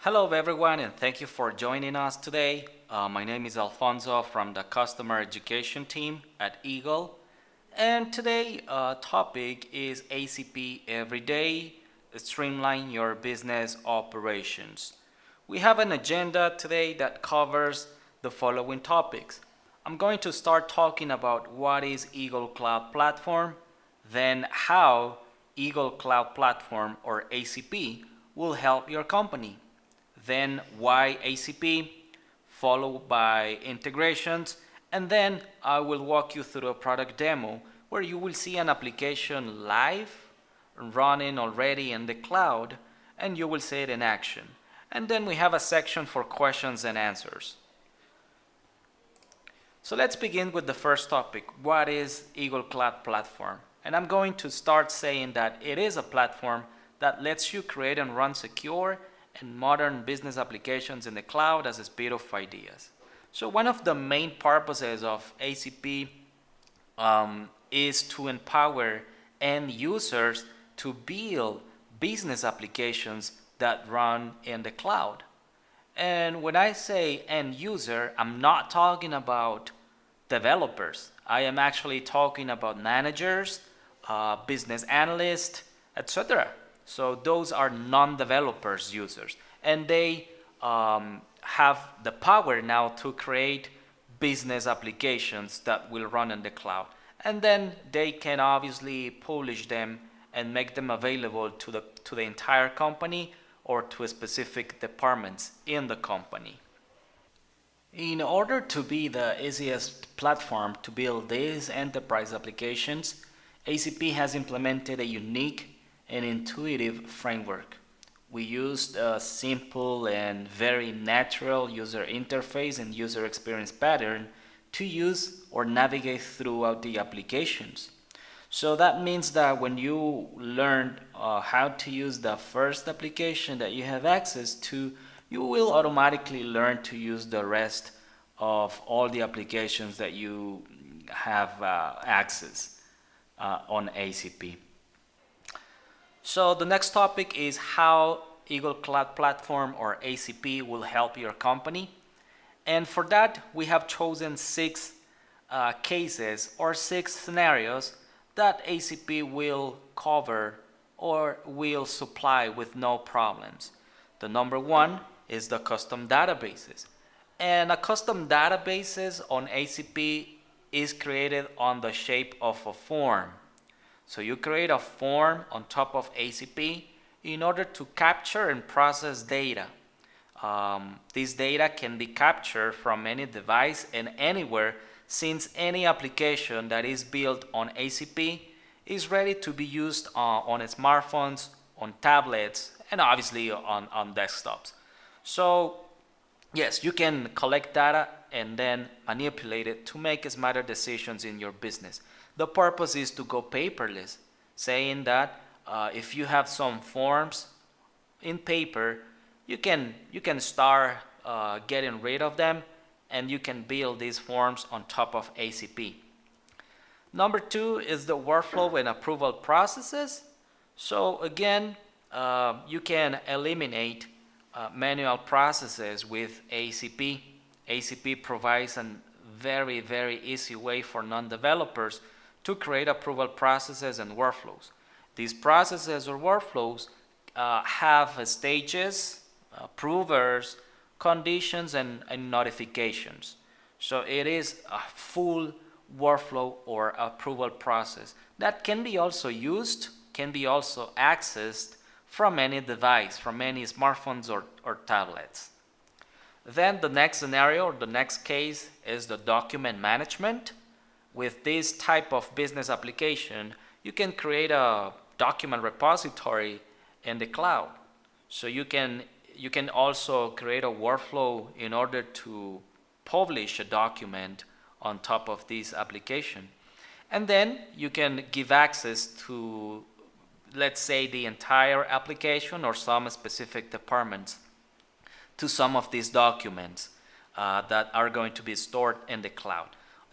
Hello everyone and thank you for joining us today. My name is Alfonso from the Customer Education team at Eagle, and today topic is ACP Everyday, Streamline Your Business Operations. We have an agenda today that covers the following topics. I'm going to start talking about what is Eagle Cloud Platform, then how Eagle Cloud Platform or ACP will help your company, then why ACP, followed by integrations, and then I will walk you through a product demo where you will see an application live, running already in the cloud, and you will see it in action. And then we have a section for questions and answers. So let's begin with the first topic. What is Eagle Cloud Platform? And I'm going to start saying that it is a platform that lets you create and run secure and modern business applications in the cloud as a speed of ideas. So one of the main purposes of ACP is to empower end users to build business applications that run in the cloud. And when I say end user, I'm not talking about developers. I am actually talking about managers, business analysts, etc. So those are non-developers users, and they have the power now to create business applications that will run in the cloud. And then they can obviously publish them and make them available to the entire company or to specific departments in the company. In order to be the easiest platform to build these enterprise applications, ACP has implemented a unique and intuitive framework. We used a simple and very natural user interface and user experience pattern to use or navigate throughout the applications. So that means that when you learn how to use the first application that you have access to, you will automatically learn to use the rest of all the applications that you have access on ACP. So the next topic is how Eagle Cloud Platform or ACP will help your company. And for that, we have chosen six cases or six scenarios that ACP will cover or will supply with no problems. The number one is the custom databases. And a custom databases on ACP is created on the shape of a form. So you create a form on top of ACP in order to capture and process data. This data can be captured from any device and anywhere, since any application that is built on ACP is ready to be used on smartphones, on tablets, and obviously on desktops. So yes, you can collect data and then manipulate it to make smarter decisions in your business. The purpose is to go paperless, saying that if you have some forms in paper, you can start getting rid of them, and you can build these forms on top of ACP. Number two is the workflow and approval processes. So again, you can eliminate manual processes with ACP. ACP provides a very, very easy way for non-developers to create approval processes and workflows. These processes or workflows have stages, approvers, conditions, and notifications. So it is a full workflow or approval process that can be also used, can be also accessed from any device, from any smartphones or tablets. Then the next scenario or the next case is the document management. With this type of business application, you can create a document repository in the cloud. So you can also create a workflow in order to publish a document on top of this application. And then you can give access to, let's say, the entire application or some specific departments to some of these documents that are going to be stored in the cloud.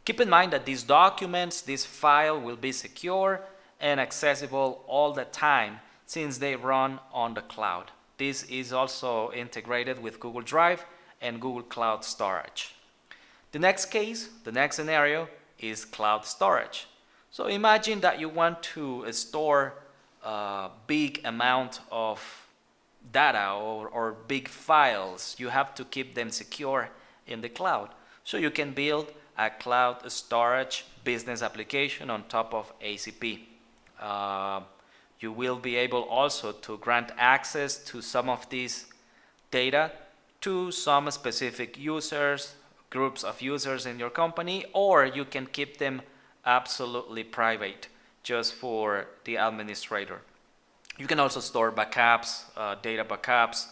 Keep in mind that these documents, this file will be secure and accessible all the time since they run on the cloud. this is also integrated with Google Drive and Google Cloud Storage. The next case, the next scenario is cloud storage. So imagine that you want to store a big amount of data or big files. You have to keep them secure in the cloud. So you can build a cloud storage business application on top of ACP. You will be able also to grant access to some of these data to some specific users, groups of users in your company, or you can keep them absolutely private just for the administrator. You can also store backups, data backups,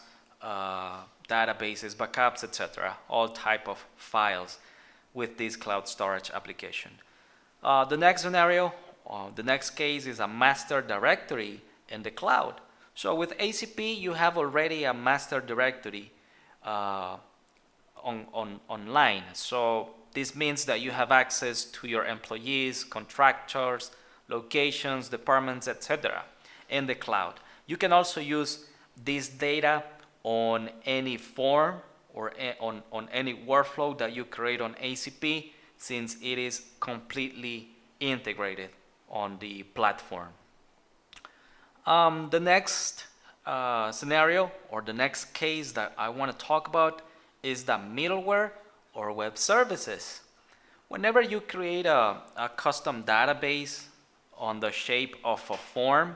databases backups, etc. All type of files with this cloud storage application. The next scenario, the next case is a master directory in the cloud. So with ACP, you have already a master directory online. So this means that you have access to your employees, contractors, locations, departments, etc. in the cloud. You can also use this data on any form or on any workflow that you create on ACP, since it is completely integrated on the platform. The next scenario or the next case that I want to talk about is the middleware or web services. Whenever you create a custom database on the shape of a form,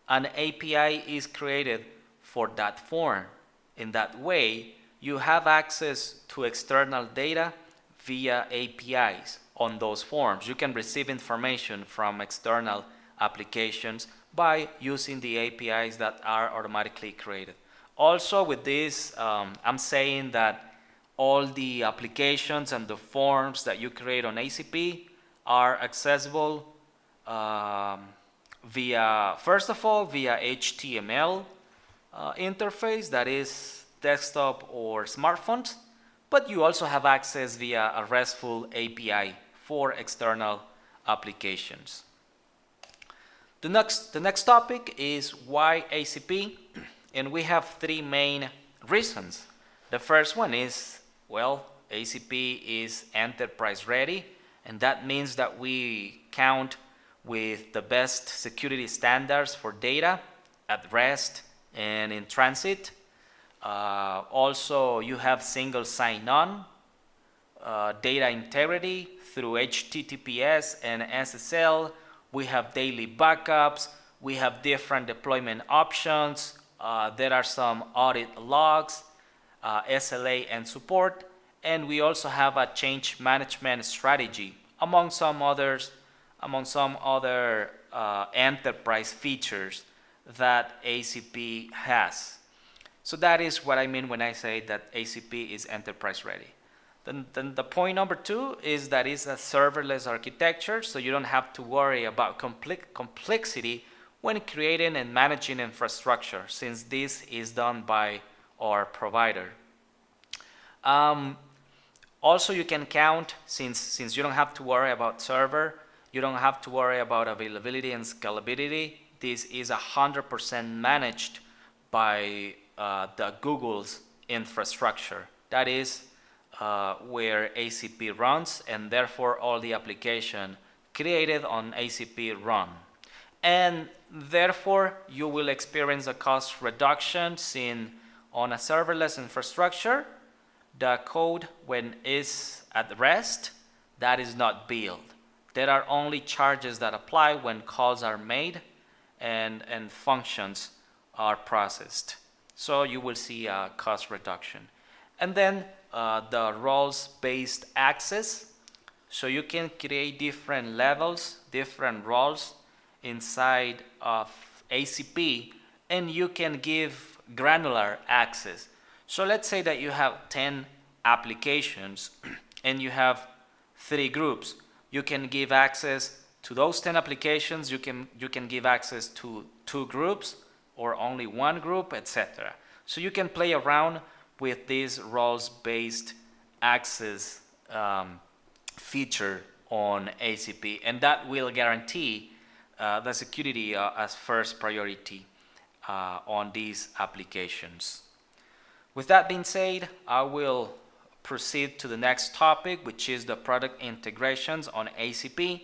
an API is created for that form. In that way, you have access to external data via APIs on those forms. You can receive information from external applications by using the APIs that are automatically created. Also with this, I'm saying that all the applications and the forms that you create on ACP are accessible first of all, via HTML interface, that is desktop or smartphones, but you also have access via a RESTful API for external applications. The next topic is why ACP, and we have three main reasons. The first one is, well, ACP is enterprise ready, and that means that we count with the best security standards for data at rest and in transit. Also, you have single sign-on, data integrity through HTTPS and SSL. We have daily backups. We have different deployment options. There are some audit logs, SLA and support, and we also have a change management strategy among some other enterprise features that ACP has. So that is what I mean when I say that ACP is enterprise ready. Then the point number two is that it's a serverless architecture, so you don't have to worry about complexity when creating and managing infrastructure, since this is done by our provider. Also, you can count, since you don't have to worry about server, you don't have to worry about availability and scalability. This is 100% managed by the Google's infrastructure. That is where ACP runs, and therefore all the application created on ACP run. And therefore you will experience a cost reduction, since on a serverless infrastructure, the code, when is at rest, that is not billed. There are only charges that apply when calls are made and functions are processed. So you will see a cost reduction. And then the roles-based access. So you can create different levels, different roles inside of ACP, and you can give granular access. So let's say that you have 10 applications and you have 3 groups. You can give access to those 10 applications. You can give access to 2 groups or only 1 group, etc. So you can play around with this roles-based access feature on ACP, and that will guarantee the security as first priority. on these applications. With that being said, I will proceed to the next topic, which is the product integrations on ACP.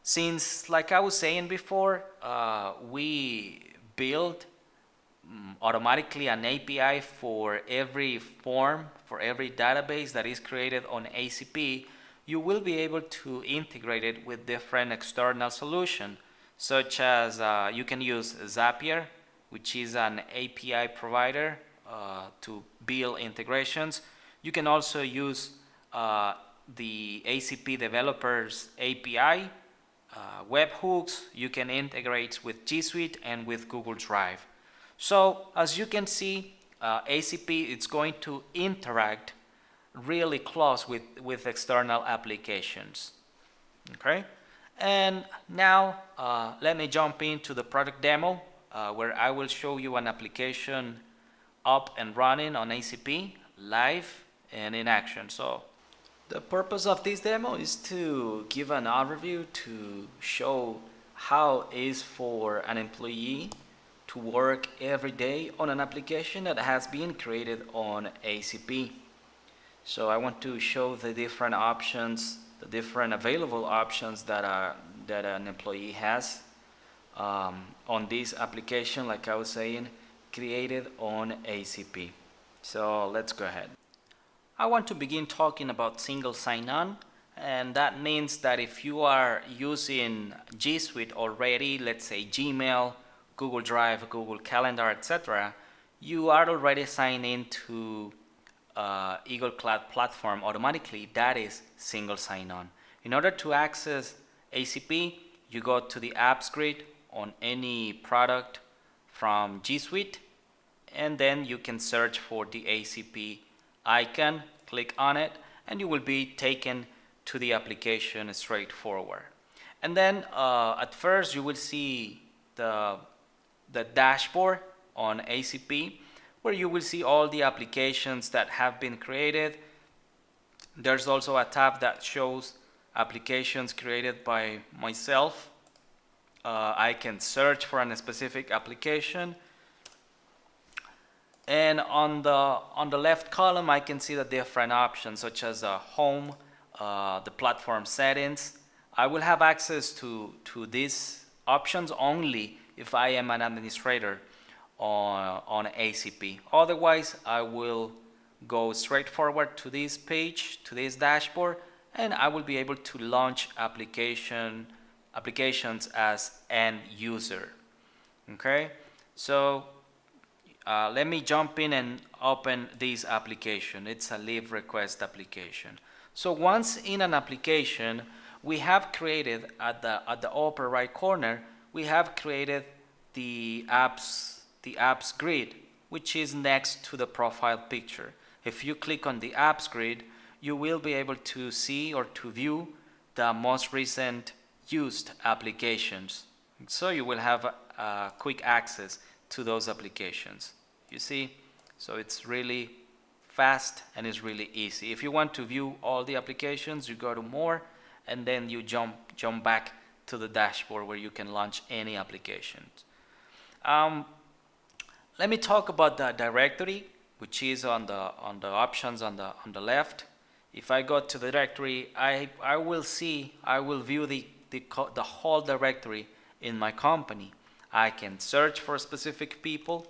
Since, like I was saying before, we build automatically an API for every form, for every database that is created on ACP, you will be able to integrate it with different external solutions, such as you can use Zapier, which is an API provider to build integrations. You can also use the ACP developers API, webhooks. You can integrate with G Suite and with Google Drive. So as you can see, ACP is going to interact really close with external applications. Okay, and now let me jump into the product demo where I will show you an application up and running on ACP live and in action. So the purpose of this demo is to give an overview to show how it is for an employee to work every day on an application that has been created on ACP. So I want to show the different options, the different available options that an employee has on this application, like I was saying, created on ACP. So let's go ahead. I want to begin talking about single sign-on, and that means that if you are using G Suite already, let's say Gmail, Google Drive, Google Calendar, etc., you are already signed into Eagle Cloud Platform automatically. That is single sign-on. In order to access ACP, you go to the apps grid on any product from G Suite, and then you can search for the ACP icon, click on it, and you will be taken to the application straightforward. And then at first you will see the dashboard on ACP, where you will see all the applications that have been created. There's also a tab that shows applications created by myself. I can search for a specific application, and on the left column I can see the different options, such as home, the platform settings. I will have access to these options only if I am an administrator on ACP. Otherwise, I will go straight forward to this page, to this dashboard, and I will be able to launch applications as end user. Okay, so let me jump in and open this application. It's a leave request application. So once in an application, we have created at the upper right corner, we have created the apps grid, which is next to the profile picture. If you click on the apps grid, you will be able to see or to view the most recent used applications. So you will have quick access to those applications. You see, so it's really fast and it's really easy. If you want to view all the applications, you go to more, and then you jump back to the dashboard where you can launch any applications. Let me talk about the directory, which is on the options on the left. If I go to the directory, I will view the whole directory in my company. I can search for specific people,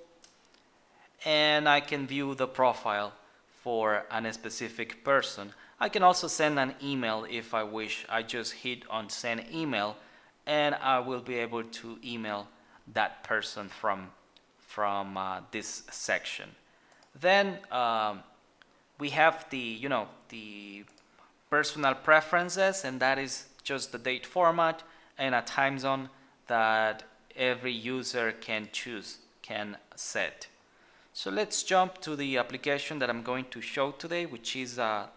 and I can view the profile for a specific person. I can also send an email if I wish. I just hit on send email, and I will be able to email that person from this section. Then we have the personal preferences, and that is just the date format and a time zone that every user can set. So let's jump to the application that I'm going to show today, which is a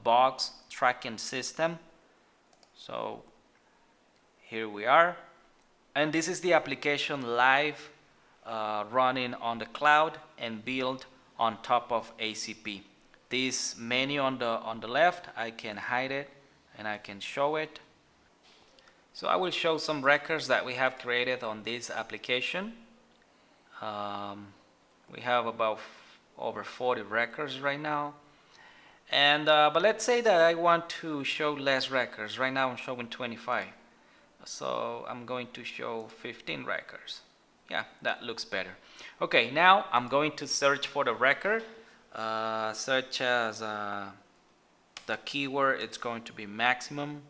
box tracking system. So here we are, and this is the application live running on the cloud and built on top of ACP. This menu on the left, I can hide it and I can show it. So I will show some records that we have created on this application. We have about over 40 records right now. And but let's say that I want to show less records. Right now I'm showing 25. So I'm going to show 15 records. Yeah, that looks better. Okay, now I'm going to search for the record, such as the keyword, it's going to be maximum.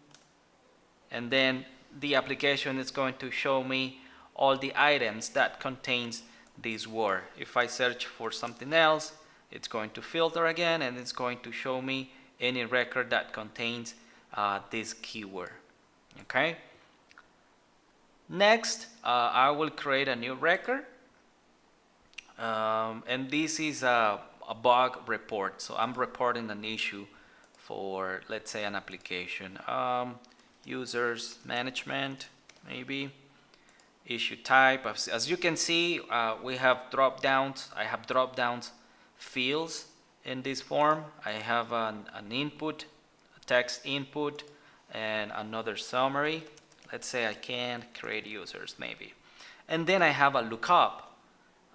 And then the application is going to show me all the items that contains this word. If I search for something else, it's going to filter again, and it's going to show me any record that contains this keyword. Okay. Next, I will create a new record, and this is a bug report. So I'm reporting an issue for, let's say, an application. Users management, maybe. Issue type. As you can see, we have drop downs. I have drop downs fields in this form. I have an input, a text input, and another summary. Let's say I can create users maybe. And then I have a lookup.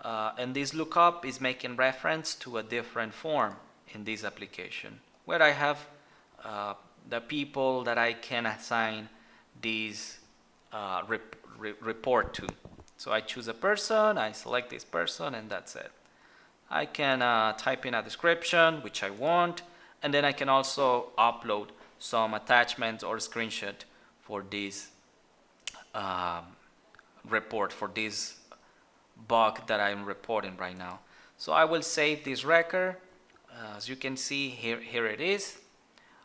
And this lookup is making reference to a different form in this application, where I have the people that I can assign this report to. So I choose a person, I select this person, and that's it. I can type in a description, which I want, and then I can also upload some attachments or screenshot for this report, for this bug that I'm reporting right now. So I will save this record. As you can see, here it is.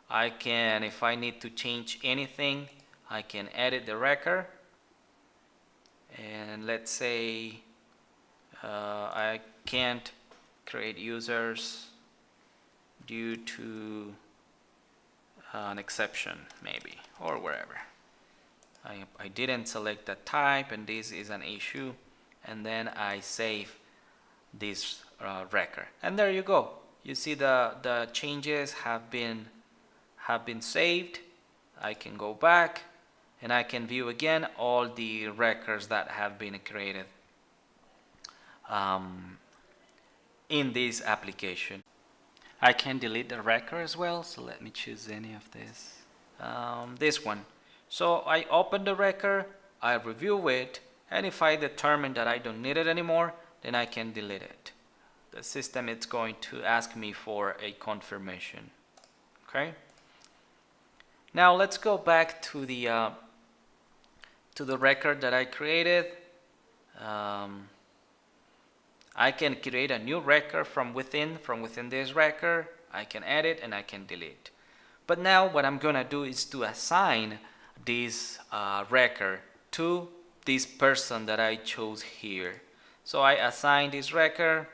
I can, if I need to change anything, I can edit the record. And let's say I can't create users due to an exception maybe, or wherever. I didn't select the type, and this is an issue, and then I save this record, and there you go. You see the changes have been saved. I can go back and I can view again all the records that have been created in this application. I can delete the record as well, so let me choose any of this one. So I open the record, I review it, and if I determine that I don't need it anymore, then I can delete it. The system is going to ask me for a confirmation. Okay. Now let's go back to the record that I created. I can create a new record from within this record. I can edit and I can delete. But now what I'm gonna do is to assign this record to this person that I chose here. So I assign this record.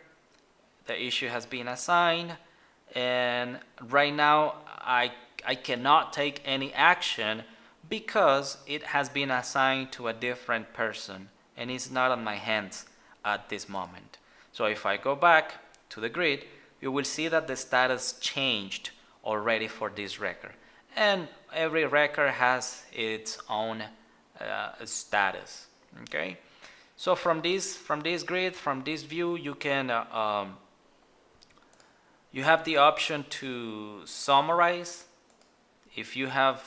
The issue has been assigned, and right now I cannot take any action because it has been assigned to a different person and it's not on my hands at this moment. So if I go back to the grid, you will see that the status changed already for this record, and every record has its own status. Okay, so from this grid, from this view, you can you have the option to summarize. If you have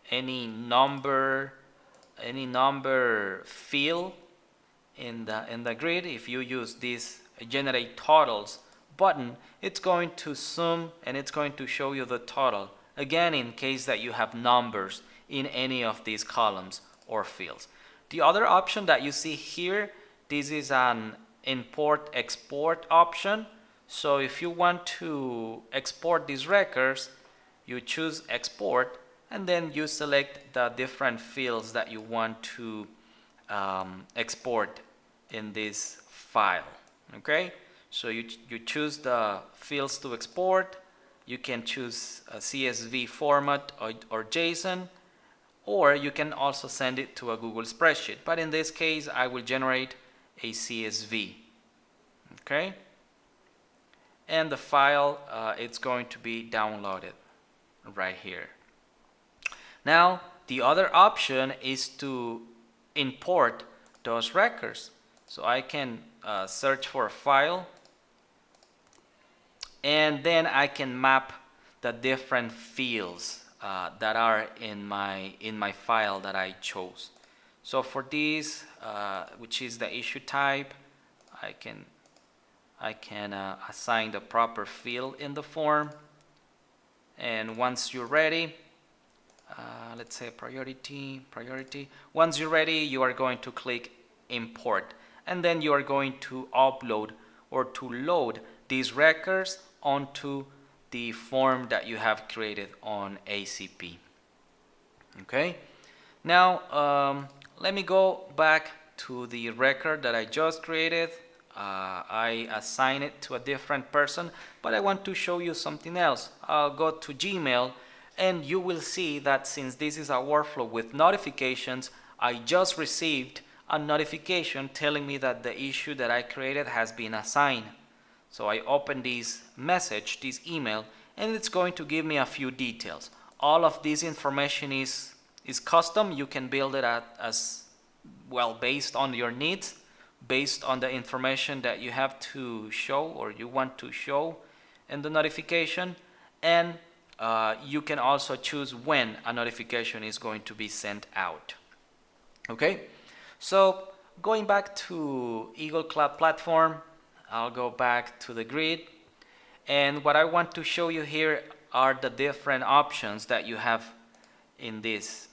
any number field in the grid, if you use this generate totals button, it's going to zoom and it's going to show you the total again in case that you have numbers in any of these columns or fields. The other option that you see here, this is an import export option. So if you want to export these records, you choose export, and then you select the different fields that you want to export in this file. Okay, so you choose the fields to export. You can choose a CSV format or JSON, or you can also send it to a Google spreadsheet, but in this case I will generate a CSV. Okay, and the file it's going to be downloaded right here. Now the other option is to import those records. So I can search for a file, and then I can map the different fields that are in my file that I chose. So for this, which is the issue type, I can assign the proper field in the form. And once you're ready, let's say priority. Once you're ready, you are going to click import, and then you are going to upload or to load these records onto the form that you have created on ACP. Okay, now let me go back to the record that I just created. I assign it to a different person, but I want to show you something else. I'll go to Gmail, and you will see that since this is a workflow with notifications, I just received a notification telling me that the issue that I created has been assigned. So I open this message, this email, and it's going to give me a few details. All of this information is custom. You can build it as well based on your needs, based on the information that you have to show or you want to show in the notification. And you can also choose when a notification is going to be sent out. Okay, so going back to Eagle Cloud Platform, I'll go back to the grid, and what I want to show you here are the different options that you have in this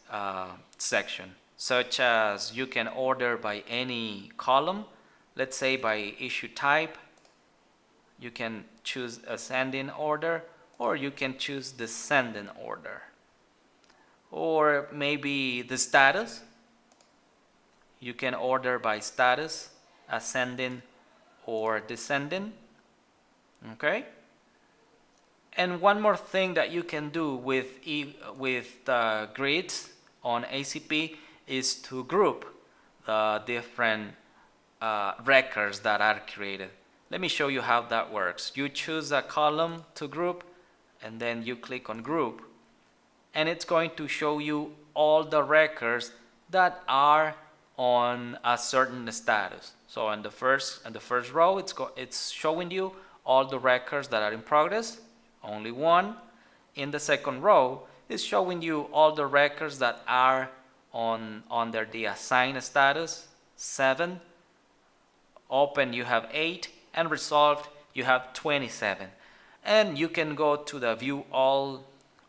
section, such as you can order by any column. Let's say by issue type, you can choose ascending order, or you can choose descending order, or maybe the status. You can order by status, ascending or descending. Okay, and one more thing that you can do with the grids on ACP is to group the different records that are created. Let me show you how that works. You choose a column to group, and then you click on group, and it's going to show you all the records that are on a certain status. So in the first row, it's showing you all the records that are in progress, only one. In the second row, it's showing you all the records that are under the assigned status, 7. Open, you have 8, and resolved, you have 27. And you can go to the view all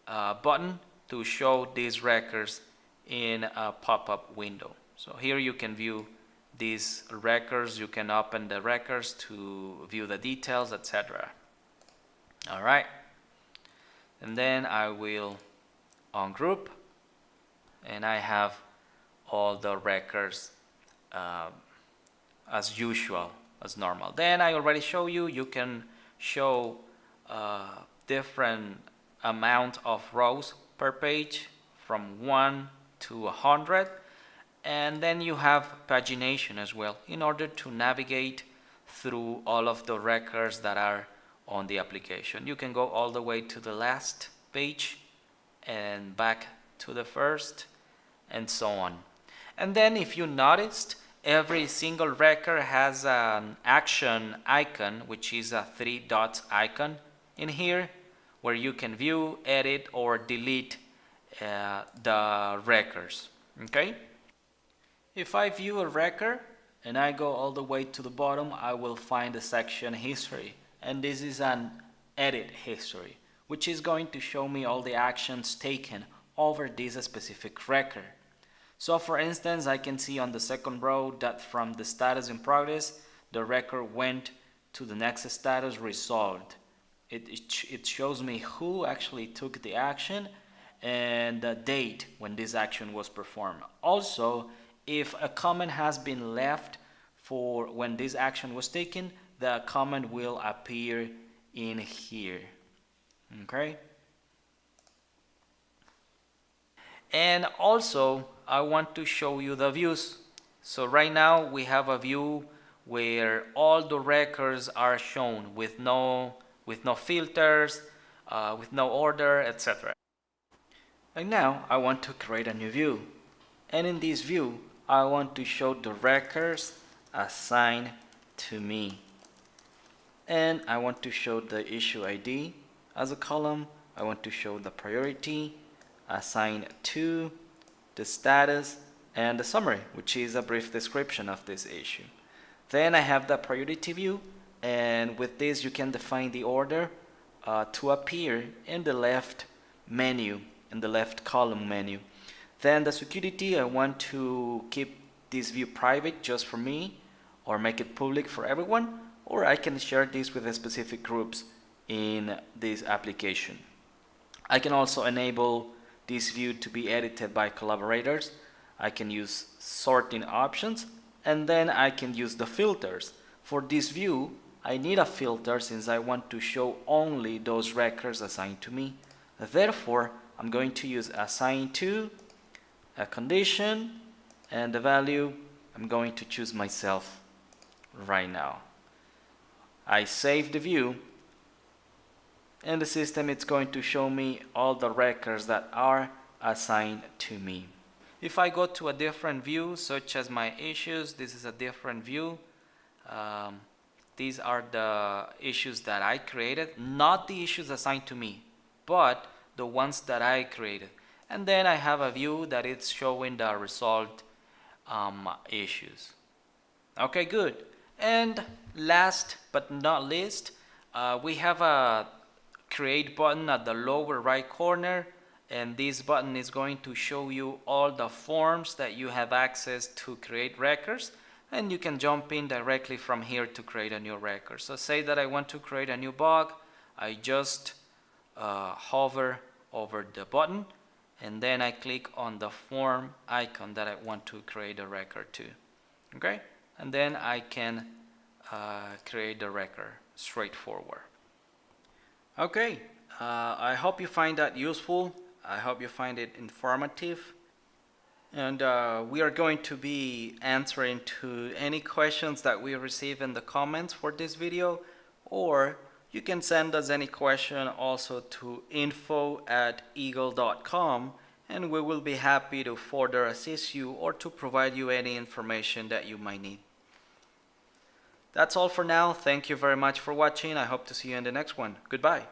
button to show these records in a pop-up window. So here you can view these records, you can open the records to view the details, etc. All right, and then I will ungroup, and I have all the records as usual, as normal. Then I already show you, you can show different amount of rows per page from 1 to 100. And then you have pagination as well in order to navigate through all of the records that are on the application. You can go all the way to the last page and back to the first, and so on. And then if you noticed, every single record has an action icon, which is a 3 dots icon in here, where you can view, edit, or delete the records. Okay? If I view a record and I go all the way to the bottom, I will find the section history, and this is an edit history, which is going to show me all the actions taken over this specific record. So for instance, I can see on the second row that from the status in progress, the record went to the next status, resolved. It shows me who actually took the action and the date when this action was performed. Also, if a comment has been left for when this action was taken, the comment will appear in here. Okay? And also, I want to show you the views. So right now we have a view where all the records are shown with no filters, with no order, etc. And now I want to create a new view. And in this view, I want to show the records assigned to me. And I want to show the issue ID as a column. I want to show the priority, assigned to, the status, and the summary, which is a brief description of this issue. Then I have the priority view, and with this you can define the order to appear in the left menu, in the left column menu. Then the security, I want to keep this view private just for me, or make it public for everyone, or I can share this with specific groups in this application. I can also enable this view to be edited by collaborators. I can use sorting options, and then I can use the filters. For this view, I need a filter since I want to show only those records assigned to me. Therefore, I'm going to use assigned to, a condition, and the value I'm going to choose myself right now. I save the view, and the system is going to show me all the records that are assigned to me. If I go to a different view, such as my issues, this is a different view. These are the issues that I created, not the issues assigned to me, but the ones that I created. And then I have a view that is showing the resolved issues. Okay, good. And last but not least, we have a create button at the lower right corner, and this button is going to show you all the forms that you have access to create records, and you can jump in directly from here to create a new record. So say that I want to create a new bug, I just hover over the button, and then I click on the form icon that I want to create a record to. Okay, and then I can create the record straightforward. Okay, I hope you find that useful. I hope you find it informative. And we are going to be answering to any questions that we receive in the comments for this video, or you can send us any question also to info@eagle.com, and we will be happy to further assist you or to provide you any information that you might need. That's all for now. Thank you very much for watching. I hope to see you in the next one. Goodbye.